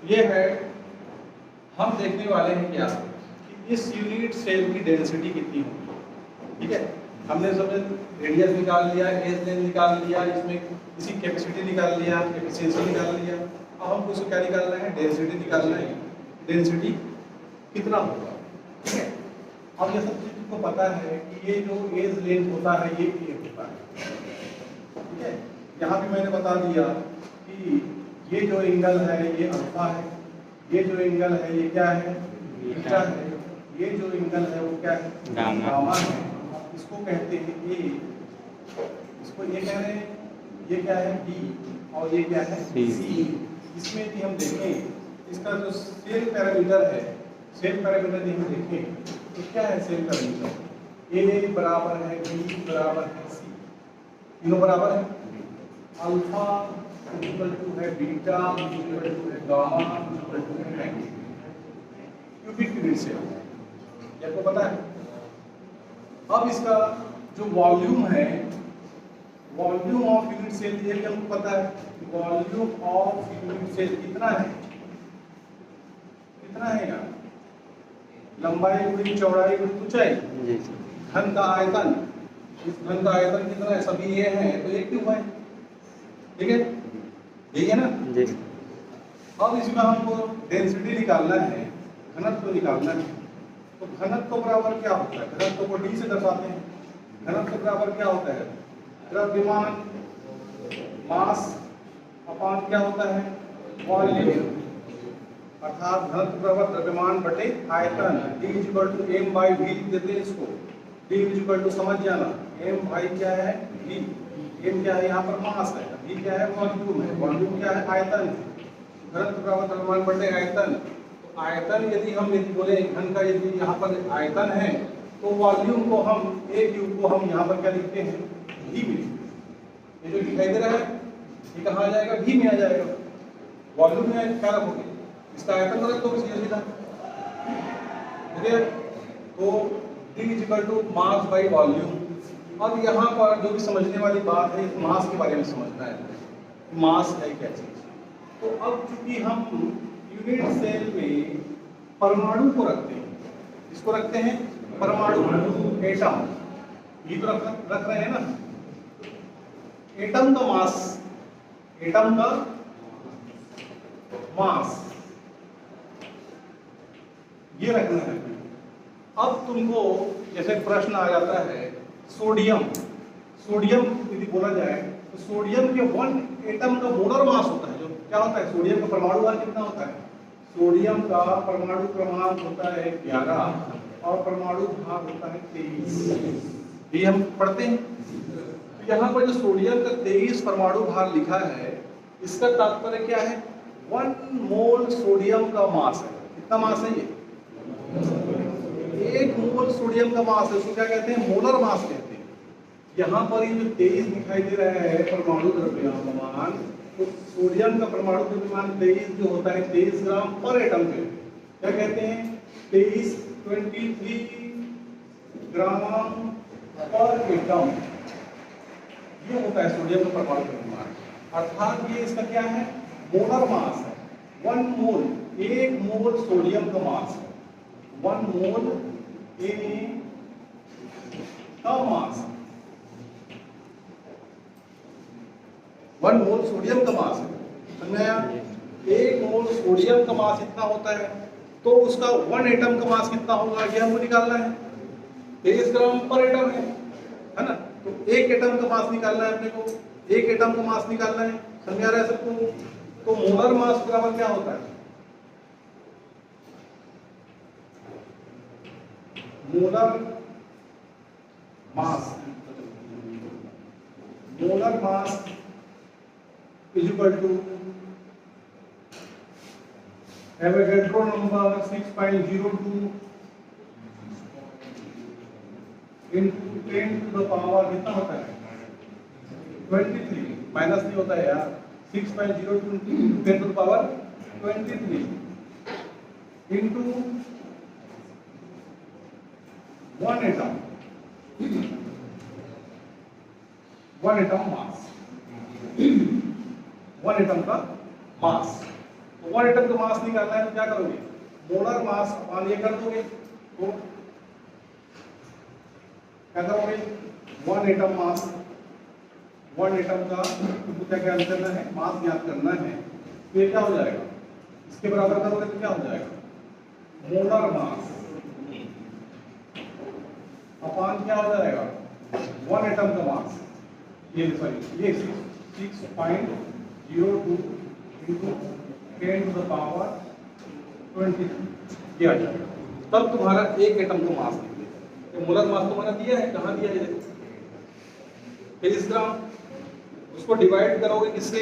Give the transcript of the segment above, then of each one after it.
ये है, हम देखने वाले हैं क्या कि इस यूनिट सेल की डेंसिटी कितनी होगी। ठीक है, हमने सबसे रेडियस निकाल लिया, एज लेंथ निकाल लिया, इसमें इसकी कैपेसिटी निकाल लिया, एफिशिएंसी निकाल लिया। अब हमको इसको क्या निकालना है, डेंसिटी निकालना है। डेंसिटी कितना होगा। ठीक है, अब ये सब चीज को पता है कि ये जो एज लेंथ होता है ये ए होता है। ठीक है, यहाँ भी मैंने बता दिया कि ये जो एंगल है ये अल्फा है, ये जो एंगल है ये क्या है, बीटा है, ये जो एंगल है वो क्या है, गामा है। इसको कहते हैं ए, इसको ये कह रहे हैं, ये क्या है बी, और ये क्या है सी। इसमें यदि हम देखें इसका जो सेल पैरामीटर है, सेल पैरामीटर यदि हम देखें तो क्या है सेल पैरामीटर, ए बराबर है बी बराबर है सी, तीनों बराबर है। अल्फा इक्वल टू है बीटा इक्वल टू है गामा इक्वल टू है मैग्नीट्यूड, क्यूबिक यूनिट से ये आपको पता है। अब इसका जो वॉल्यूम है, वॉल्यूम ऑफ यूनिट सेल ये भी हमको पता है, वॉल्यूम ऑफ यूनिट सेल कितना है, कितना है यार, लंबाई गुणी चौड़ाई गुणी ऊंचाई, घन का आयतन, इस घन का आयतन कितना है, सभी ये हैं तो एक क्यूब है। ठीक है, यही है ना जी। अब इसमें हमको डेंसिटी निकालना है, घनत्व निकालना है। तो घनत्व बराबर क्या होता है, घनत्व को डी से दर्शाते हैं। घनत्व बराबर क्या होता है, द्रव्यमान मास अपान क्या होता है, वॉल्यूम, अर्थात घनत्व बराबर द्रव्यमान बटे आयतन। D equal to m by v लिख देते हैं इसको। D इक्वल टू समझ जाना, m भाई क्या है v, m क्या है यहाँ पर मास है, v क्या है वॉल्यूम है, वॉल्यूम क्या है आयतन है। घनत्व बराबर द्रव्यमान बटे आयतन। तो आयतन यदि बोले घन का यदि यहाँ पर आयतन है तो वॉल्यूम को हम a क्यूब को हम यहाँ पर क्या लिखते हैं v में। ये जो दिखाई दे रहा है ये कहाँ आ जाएगा, v में आ जाएगा। वॉल्यूम में क्या रखोगे, इसका आयतन रख दो सीधा। ठीक है, तो D equal to mass by volume. अब यहाँ पर जो भी समझने वाली बात है, इस मास के बारे में समझना है, मास है क्या चीज। तो अब चूंकि हम यूनिट सेल में परमाणु को रखते हैं, इसको रखते हैं परमाणु, एटम, ये तो रख रहे हैं ना। एटम का मास, एटम का मास ये रखना है। अब तुमको जैसे प्रश्न आ जाता है सोडियम, सोडियम यदि बोला जाए तो सोडियम के 1 एटम का मोलर मास होता है, जो क्या होता है, सोडियम का परमाणु भार कितना होता है, सोडियम का परमाणु क्रमांक होता है 11 और परमाणु भार होता है 23। ये हम पढ़ते हैं। तो यहाँ पर जो सोडियम का 23 परमाणु भार लिखा है, इसका तात्पर्य क्या है, 1 मोल सोडियम का मास है। कितना मास है ये, 1 मोल सोडियम का मास है, उसको क्या कहते हैं, मोलर मास कहते हैं। यहाँ पर ये जो 23 दिखाई दे रहा है परमाणु द्रव्यमान, तो सोडियम का परमाणु द्रव्यमान 23 जो होता है 23 ग्राम पर एटम के, क्या कहते हैं 23 ग्राम पर एटम, ये होता है सोडियम का परमाणु द्रव्यमान। अर्थात ये इसका क्या है, मोलर मास है। 1 मोल, 1 मोल सोडियम का मास है, 1 मोल का मास, 1 मोल सोडियम का मास है। समझाया, 1 मोल सोडियम का मास इतना होता है, तो उसका 1 एटम का मास कितना होगा ये हमको निकालना है। 23 ग्राम पर एटम है ना, तो 1 एटम का मास निकालना है अपने को, 1 एटम का मास निकालना है। समझा रहा है सबको। तो मोलर मास बराबर क्या होता है, molar mass, molar mass is equal to Avogadro number 6.02 into 10 to the power कितना होता है 23, माइनस नहीं होता है यार, 6.02 into 10 to the power 23 into 1 atom, 1 atom mass, 1 atom का मास। तो 1 एटम का मास निकालना है तो क्या करोगे, मोलर मास अपान ये कर दोगे, तो क्या करोगे 1 एटम मास, 1 एटम का तुमको क्या ज्ञात करना है, मास ज्ञात करना है। तो ये क्या हो जाएगा, इसके बराबर करोगे तो क्या हो जाएगा, मोलर मास अपान क्या हो जाएगा 1 एटम का मास, ये सॉरी ये 6.02 into 10 to the power 20 ये आ जाएगा। तब तुम्हारा 1 एटम का मास निकलेगा। तो मोलर मास तुम्हारा दिया है, कहाँ दिया है, फिर इस तरह उसको डिवाइड करोगे किससे,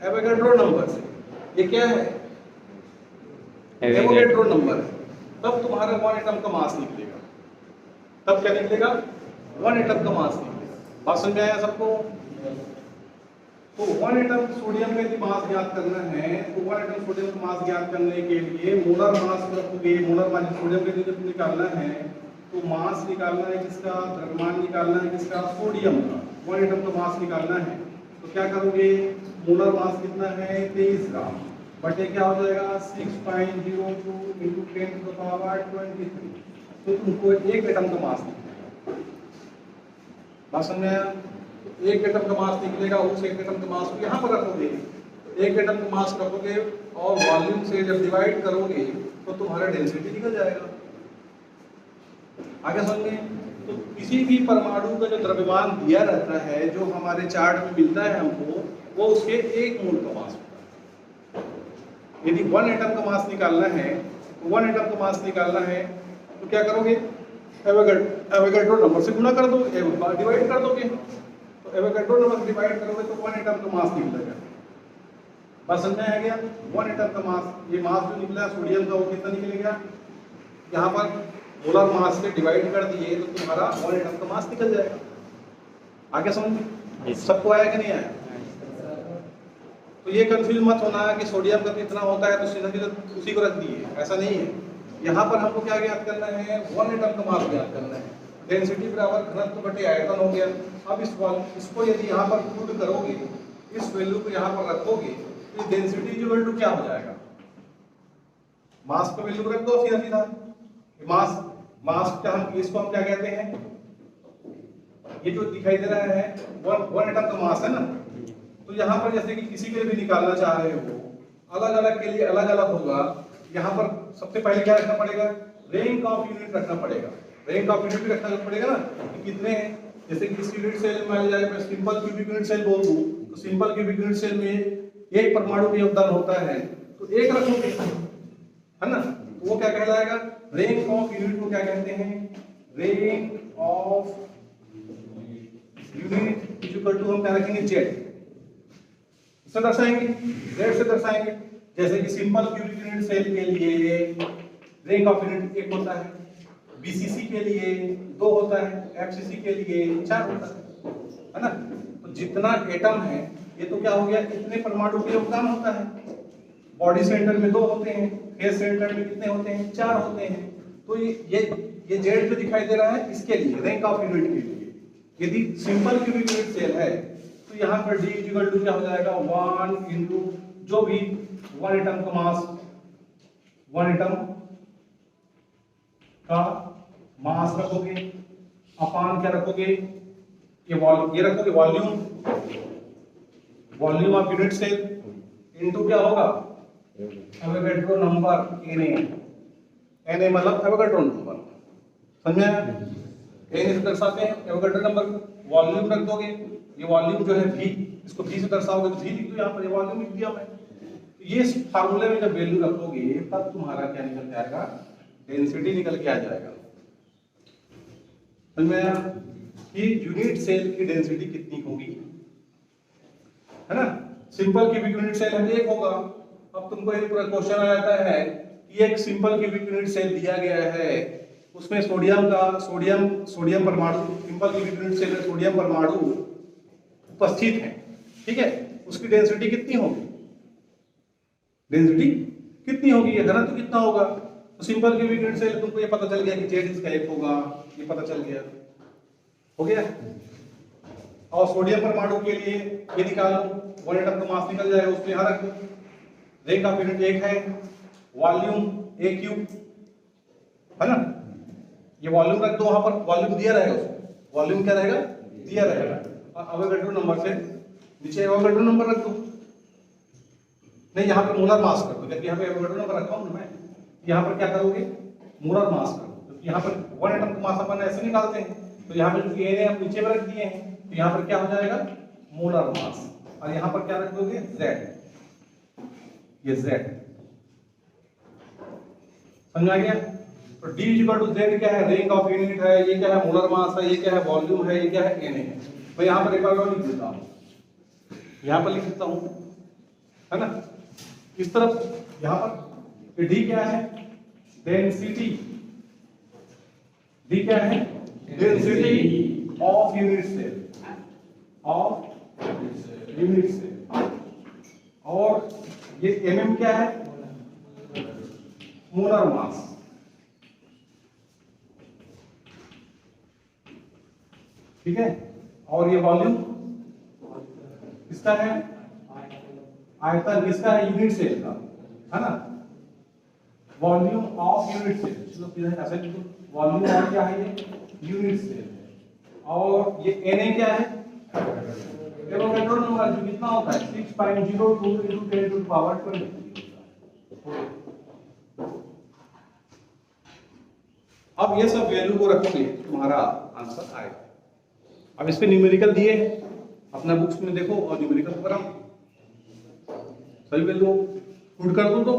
एवोगैड्रो नंबर से। ये क्या है, एवोगैड्रो नंबर है। तब तुम्हारा 1 एटम का मास निकलेगा। तब क्या निकलेगा, 1 एटम का मास निकलेगा। बात समझ में आया सबको? तो 1 एटम सोडियम का यदि मास ज्ञात करना है तो 1 एटम सोडियम का मास ज्ञात करने के लिए मोलर मास रखोगे। मोलर मास सोडियम का यदि निकालना है तो मास निकालना है किसका, द्रव्यमान निकालना है किसका, सोडियम का। 1 एटम का मास निकालना है तो क्या करोगे, मोलर मास कितना है 23 ग्राम, बटे क्या हो जाएगा 6.02 into 10 to the power 23। तो तुमको 1 एटम का मास निकलेगा। बात समझ में आया? 1 एटम का मास निकलेगा। उस 1 एटम का मास को यहाँ पर रखोगे, 1 एटम का मास रखोगे और वॉल्यूम से जब डिवाइड करोगे तो तुम्हारा डेंसिटी निकल जाएगा। आगे समझ में? तो किसी भी परमाणु का जो द्रव्यमान दिया रहता है, जो हमारे चार्ट में मिलता है हमको, वो उसके 1 मोल का मास होता है। यदि 1 एटम का मास निकालना है तो 1 एटम का मास निकालना है तो क्या करोगे, एवोगैड्रो नंबर से गुणा कर दोगे, डिवाइड कर दोगे। तो एवोगैड्रो नंबर से डिवाइड करोगे तो 1 एटम का मास निकलेगा। बस समझ में आ गया? 1 एटम का मास, ये मास जो निकला सोडियम का वो कितना निकलेगा, यहाँ पर मोलर मास से डिवाइड कर दिए तो तुम्हारा 1 एटम का मास निकल जाएगा। आगे समझ में? सबको आया कि नहीं आया? तो ये कंफ्यूज मत होना कि सोडियम का कितना होता है तो सीधा उसी को रख दिए, ऐसा नहीं है। यहाँ पर हमको क्या ज्ञात करना है, 1 एटम का मास ज्ञात करना है। डेंसिटी बराबर घनत्व बटे आयतन हो गया। अब इसको यदि यहाँ पर पुट करोगे, इस वैल्यू को यहाँ पर रखोगे तो डेंसिटी की वैल्यू क्या हो जाएगा, मास को वैल्यू रख दो सीधा सीधा। मास क्या हम इसको हम क्या कहते हैं, ये जो दिखाई दे रहा है 1 एटम का मास है ना। तो यहाँ पर जैसे कि किसी के लिए भी निकालना चाह रहे हो, अलग अलग के लिए अलग अलग होगा। यहाँ पर सबसे पहले क्या रखना पड़ेगा, रैंक ऑफ यूनिट रखना पड़ेगा। रैंक ऑफ यूनिट भी रखना पड़ेगा ना कि कितने हैं। जैसे कि इस यूनिट सेल में जाए, मैं सिंपल क्यूबिक यूनिट सेल बोल दूं तो सिंपल क्यूबिक यूनिट सेल में 1 परमाणु का योगदान होता है, तो 1 रखोगे, है ना। तो वो क्या कहलाएगा, रैंक ऑफ यूनिट को क्या कहते हैं, rank of unit equal to हम क्या रखेंगे, जेड से दर्शाएंगे, जेड से दर्शाएंगे। जैसे कि सिंपल क्यूबिक यूनिट सेल के लिए रैंक ऑफ यूनिट 1 होता है, बीसीसी के लिए 2 होता है, एफसीसी के लिए 4 होता है ना। तो जितना एटम है ये तो क्या हो गया, इतने परमाणु का योगदान होता है। बॉडी सेंटर में 2 होते हैं, फेस सेंटर में कितने होते हैं, 4 होते हैं। तो ये जेड जो दिखाई दे रहा है इसके लिए, रैंक ऑफ यूनिट के लिए। यदि सिंपल क्यूबिक यूनिट सेल है तो यहाँ पर D इक्वल टू क्या हो जाएगा, 1 इंटू जो भी 1 एटम का मास, 1 एटम का मास रखोगे अपान क्या रखोगे, ये रखोगे volume of unit cell into क्या होगा, एवोगैड्रो नंबर Na मतलब एवोगैड्रो नंबर। समझ में आया? Na से दर्शाते हैं एवोगैड्रो नंबर। वॉल्यूम रख दोगे, ये वॉल्यूम जो है V, इसको V से दर्शाओगे तो V लिख दो, यहाँ पर ये वॉल्यूम लिख दिया मैं। ये फार्मूले में जब वैल्यू रखोगे तब तुम्हारा क्या निकल जाएगा, डेंसिटी निकल के आ जाएगा। समझ में आया कि यूनिट सेल की डेंसिटी कितनी होगी, है ना। सिंपल क्यूबिक यूनिट सेल है 1 होगा। अब तुमको एक पूरा क्वेश्चन आ जाता है कि एक सिंपल क्यूबिक यूनिट सेल दिया गया है, उसमें सोडियम परमाणु, सिंपल क्यूबिक यूनिट सेल में सोडियम परमाणु उपस्थित है, ठीक है। उसकी डेंसिटी कितनी होगी, डेंसिटी कितनी होगी, ये घनत्व कितना होगा। तो सिंपल क्यूबिक यूनिट सेल तुमको ये पता चल गया कि जेड इसका 1 होगा, ये पता चल गया, हो गया। और सोडियम परमाणु के लिए ये निकालो, 1 एटम का मास निकल जाएगा, उसमें यहाँ रख दो। रेंज ऑफ यूनिट एक है, वॉल्यूम ए क्यूब है ना, ये वॉल्यूम रख दो वहां पर, वॉल्यूम दिया रहेगा उसको, वॉल्यूम क्या रहेगा, दिया रहेगा, और अवोगाड्रो नंबर से नीचे अवोगाड्रो नंबर रख दो, नहीं यहाँ पर मोलर मास कर दो, क्योंकि यहाँ पे अवोगाड्रो नंबर रखा हूँ मैं, यहाँ पर क्या करोगे, मोलर मास कर दो, क्योंकि यहाँ पर 1 एटम का मास अपन ऐसे निकालते हैं, तो यहाँ पर चूंकि एन हम नीचे में रख दिए हैं, तो यहाँ पर क्या हो जाएगा, मोलर मास, और यहाँ पर क्या रख दोगे, Z, ये Z, समझ आ गया। तो D = Z क्या है, रेंज ऑफ यूनिट है, ये क्या है, मोलर मास है, ये क्या है, वॉल्यूम है, ये क्या है, Na है। तो यहाँ पर एक बार और लिख देता हूँ, यहाँ पर लिख देता हूँ, है ना, इस तरफ यहाँ पर D क्या है, डेंसिटी, D क्या है, density of unit cell, of unit cell, और ये mm क्या है, मोलर मास, ठीक है, और ये वॉल्यूम किसका है, आयतन किसका है, यूनिट सेल का, है ना, वॉल्यूम ऑफ यूनिट सेल, चलो ऐसे लिखो, वॉल्यूम और क्या है, ये यूनिट सेल है, और ये Na क्या है, एवोगाड्रो नंबर जो कितना होता है, 6.02 × 10⁻²0। अब ये सब वैल्यू को रखोगे तुम्हारा आंसर आएगा। अब इस पे न्यूमेरिकल दिए, अपना बुक्स में देखो और न्यूमेरिकल बनाओ, सही वैल्यू पुट कर दो तो